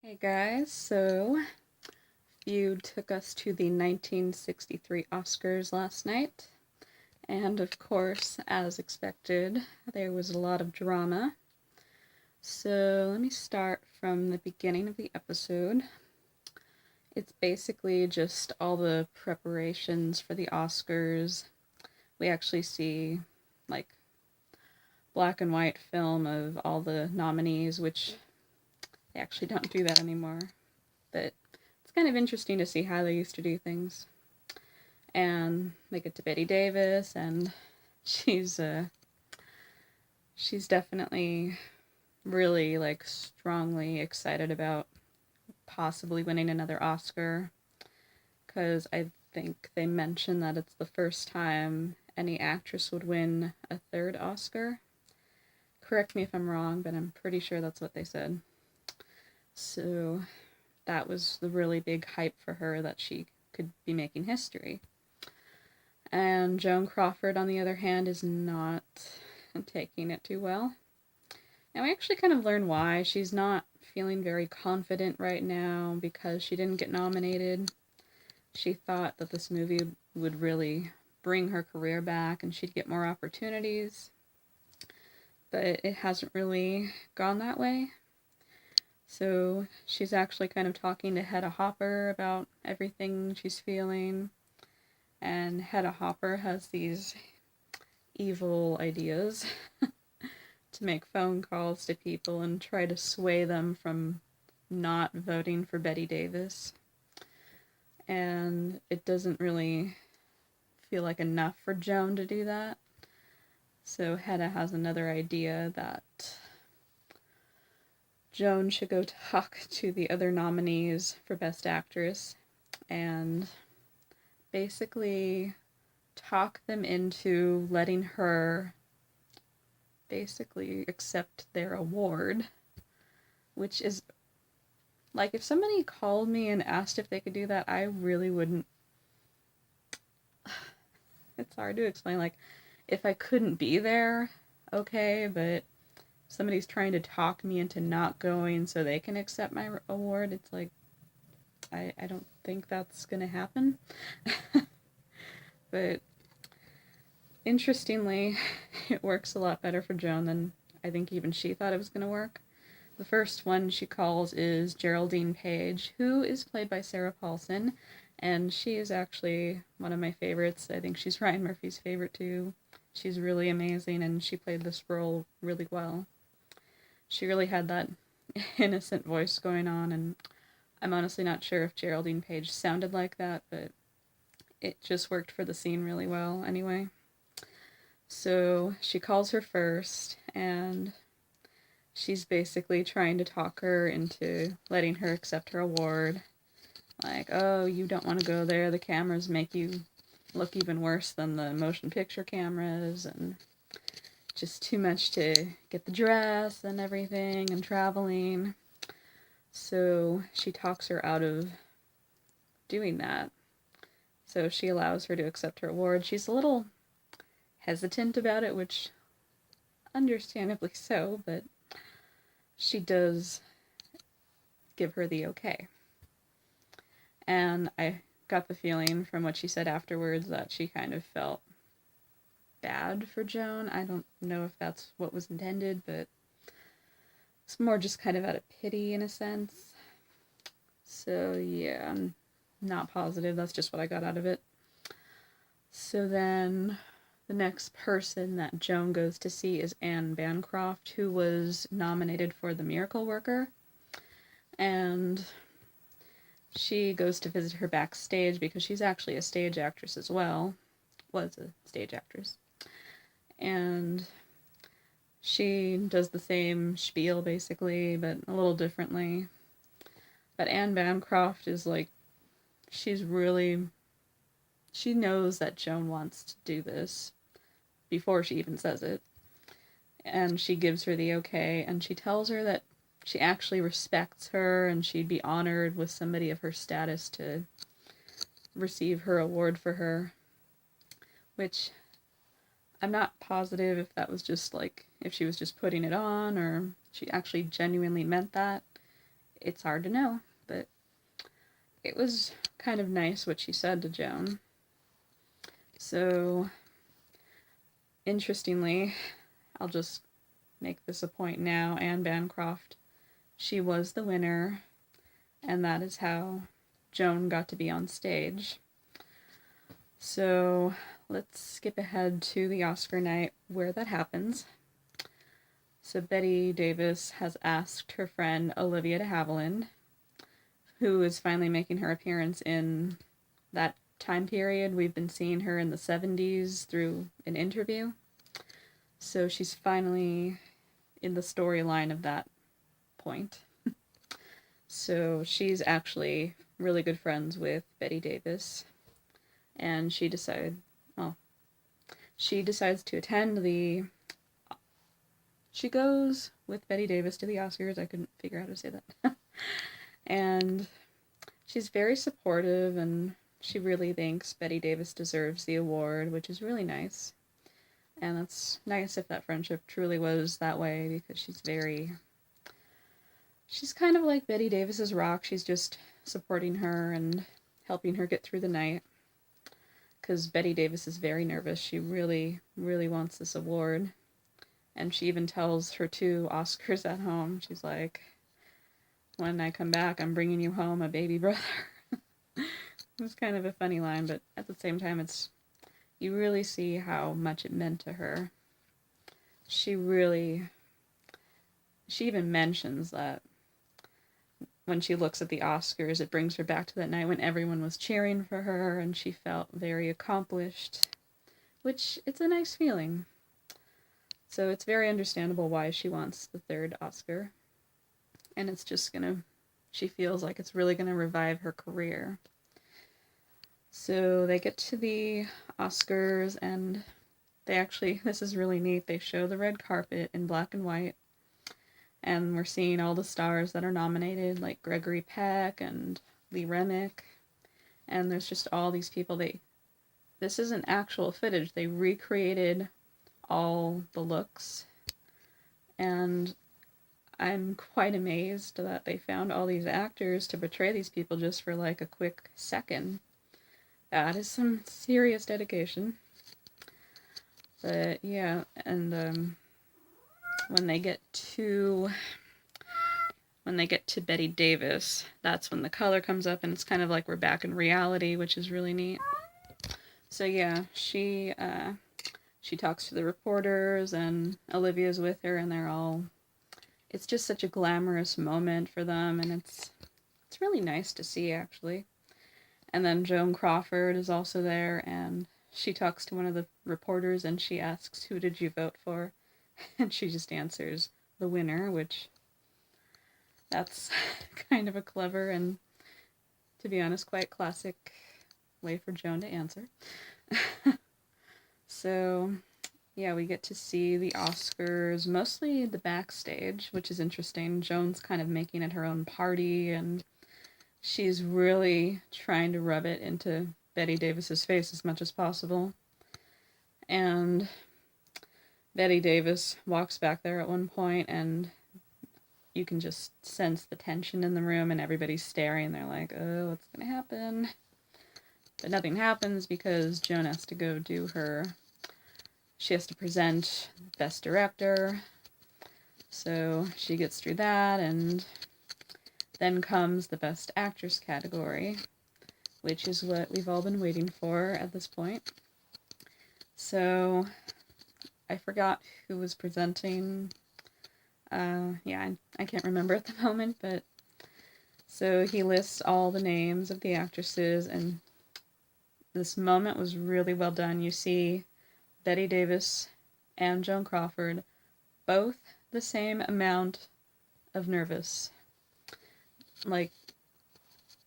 Hey guys, so Feud took us to the 1963 Oscars last night, and of course, as expected, there was a lot of drama. So let me start from the beginning of the episode. It's basically just all the preparations for the Oscars. We actually see, like, black and white film of all the nominees, which they actually don't do that anymore. But it's kind of interesting to see how they used to do things. And they get to Bette Davis, and she's she's definitely really strongly excited about possibly winning another Oscar, because I think they mentioned that it's the first time any actress would win a third Oscar. Correct me if I'm wrong, but I'm pretty sure that's what they said. So that was the really big hype for her, that she could be making history. And Joan Crawford, on the other hand, is not taking it too well. And we actually kind of learn why. She's not feeling very confident right now because she didn't get nominated. She thought that this movie would really bring her career back and she'd get more opportunities. But it hasn't really gone that way. So she's actually kind of talking to Hedda Hopper about everything she's feeling. And Hedda Hopper has these evil ideas to make phone calls to people and try to sway them from not voting for Bette Davis. And it doesn't really feel like enough for Joan to do that. So Hedda has another idea that Joan should go talk to the other nominees for Best Actress and basically talk them into letting her basically accept their award, which is, like, if somebody called me and asked if they could do that, I really wouldn't. It's hard to explain. Like, if I couldn't be there, okay, but somebody's trying to talk me into not going so they can accept my award, it's like, I don't think that's gonna happen. But interestingly, it works a lot better for Joan than I think even she thought it was gonna work. The first one she calls is Geraldine Page, who is played by Sarah Paulson, and she is actually one of my favorites. I think she's Ryan Murphy's favorite too. She's really amazing, and she played this role really well. She really had that innocent voice going on, and I'm honestly not sure if Geraldine Page sounded like that, but it just worked for the scene really well anyway. So she calls her first, and she's basically trying to talk her into letting her accept her award. Like, oh, you don't want to go there. The cameras make you look even worse than the motion picture cameras, and just too much to get the dress and everything and traveling. So she talks her out of doing that. So she allows her to accept her award. She's a little hesitant about it, which understandably so, but she does give her the okay. And I got the feeling from what she said afterwards that she kind of felt bad for Joan. I don't know if that's what was intended, but it's more just kind of out of pity in a sense. So yeah, I'm not positive. That's just what I got out of it. So then the next person that Joan goes to see is Anne Bancroft, who was nominated for The Miracle Worker. And she goes to visit her backstage because she's actually a stage actress as well. Was a stage actress. And she does the same spiel basically, but a little differently. But Anne Bancroft is like, she knows that Joan wants to do this before she even says it. And she gives her the okay, and she tells her that she actually respects her and she'd be honored with somebody of her status to receive her award for her. Which I'm not positive if that was just like, if she was just putting it on or she actually genuinely meant that. it's hard to know, but it was kind of nice what she said to Joan. So, interestingly, I'll just make this a point now, Anne Bancroft, she was the winner, and that is how Joan got to be on stage. So, let's skip ahead to the Oscar night where that happens. So Bette Davis has asked her friend Olivia de Havilland, who is finally making her appearance in that time period. We've been seeing her in the 70s through an interview. So she's finally in the storyline of that point. So she's actually really good friends with Bette Davis. And she decides to attend the... She goes with Bette Davis to the Oscars. I couldn't figure out how to say that. And she's very supportive, and she really thinks Bette Davis deserves the award, which is really nice. And it's nice if that friendship truly was that way, because she's kind of like Bette Davis's rock. She's just supporting her and helping her get through the night. Because Bette Davis is very nervous. She really, really wants this award. And she even tells her two Oscars at home, she's like, when I come back, I'm bringing you home a baby brother. It was kind of a funny line, but at the same time, you really see how much it meant to her. She even mentions that when she looks at the Oscars, it brings her back to that night when everyone was cheering for her, and she felt very accomplished, which it's a nice feeling. So it's very understandable why she wants the third Oscar. And it's just she feels like it's really gonna revive her career. So they get to the Oscars, and this is really neat, they show the red carpet in black and white. And we're seeing all the stars that are nominated, like Gregory Peck and Lee Remick. And there's just all these people. This isn't actual footage. They recreated all the looks, and I'm quite amazed that they found all these actors to portray these people just for like a quick second. That is some serious dedication. But yeah, and when they get to Bette Davis, that's when the color comes up, and it's kind of like we're back in reality, which is really neat. So yeah, she talks to the reporters, and Olivia's with her, and it's just such a glamorous moment for them, and it's really nice to see, actually. And then Joan Crawford is also there, and she talks to one of the reporters, and she asks, "Who did you vote for?" And she just answers, "The winner," which that's kind of a clever and, to be honest, quite classic way for Joan to answer. So, yeah, we get to see the Oscars, mostly the backstage, which is interesting. Joan's kind of making it her own party, and she's really trying to rub it into Bette Davis's face as much as possible. And Bette Davis walks back there at one point, and you can just sense the tension in the room, and everybody's staring. They're like, oh, what's going to happen? But nothing happens because Joan has to go do she has to present Best Director. So she gets through that, and then comes the Best Actress category, which is what we've all been waiting for at this point. So I forgot who was presenting. I can't remember at the moment, but so he lists all the names of the actresses, and this moment was really well done. You see Bette Davis and Joan Crawford, both the same amount of nervous. Like,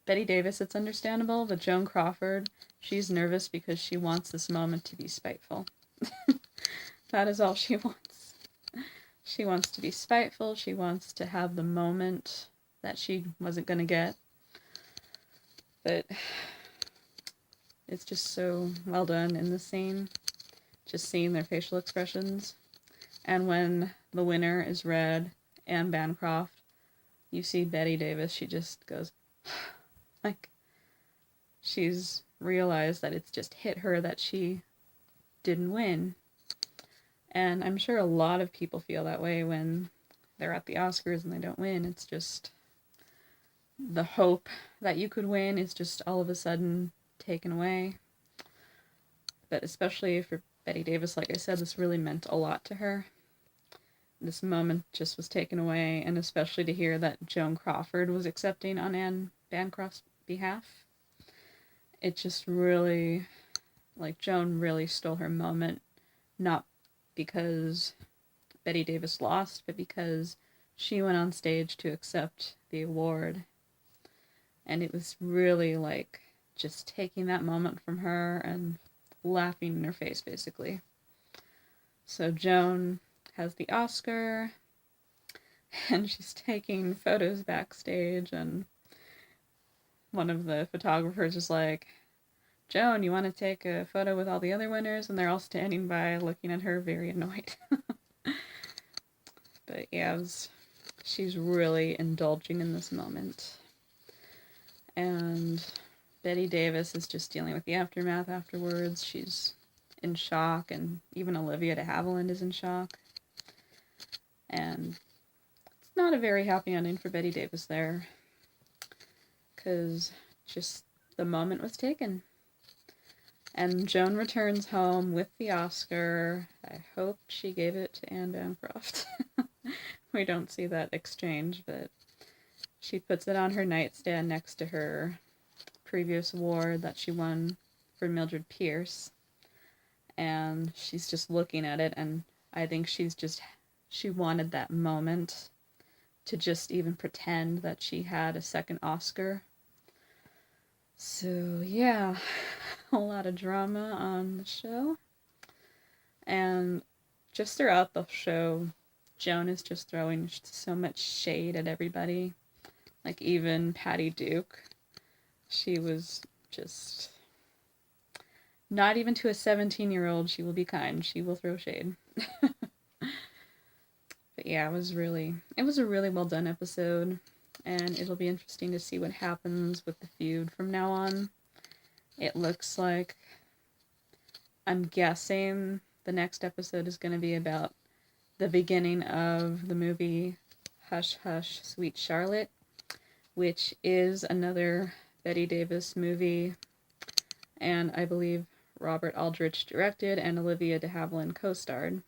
Bette Davis, it's understandable, but Joan Crawford, she's nervous because she wants this moment to be spiteful. That is all she wants. She wants to be spiteful. She wants to have the moment that she wasn't going to get. But it's just so well done in the scene. Just seeing their facial expressions. And when the winner is read, Anne Bancroft you see Bette Davis, she just goes, like, she's realized that it's just hit her that she didn't win. And I'm sure a lot of people feel that way when they're at the Oscars and they don't win. It's just the hope that you could win is just all of a sudden taken away. But especially for Bette Davis, like I said, this really meant a lot to her. This moment just was taken away, and especially to hear that Joan Crawford was accepting on Anne Bancroft's behalf. It just really, like, Joan really stole her moment, not because Bette Davis lost, but because she went on stage to accept the award. And it was really, like, just taking that moment from her and laughing in her face, basically. So Joan has the Oscar, and she's taking photos backstage, and one of the photographers is like, Joan, you want to take a photo with all the other winners? And they're all standing by looking at her very annoyed. But yeah, she's really indulging in this moment. And Bette Davis is just dealing with the aftermath afterwards. She's in shock, and even Olivia de Havilland is in shock. And it's not a very happy ending for Bette Davis there, because just the moment was taken. And Joan returns home with the Oscar. I hope she gave it to Anne Bancroft. We don't see that exchange, but she puts it on her nightstand next to her previous award that she won for Mildred Pierce. And she's just looking at it, and I think she wanted that moment to just even pretend that she had a second Oscar. So yeah, a lot of drama on the show. And just throughout the show, Joan is just throwing so much shade at everybody. Like, even Patty Duke, she was just, not even to a 17-year-old, she will be kind. She will throw shade. But yeah, it was a really well done episode, and it'll be interesting to see what happens with the feud from now on. It looks like, I'm guessing the next episode is going to be about the beginning of the movie Hush Hush Sweet Charlotte, which is another Bette Davis movie, and I believe Robert Aldrich directed and Olivia de Havilland co-starred.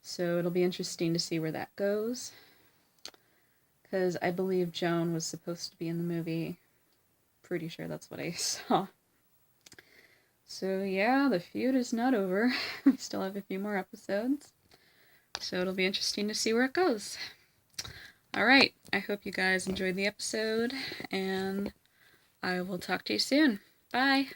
So it'll be interesting to see where that goes, because I believe Joan was supposed to be in the movie. Pretty sure that's what I saw. So yeah, the feud is not over. We still have a few more episodes, so it'll be interesting to see where it goes. Alright, I hope you guys enjoyed the episode, and I will talk to you soon. Bye!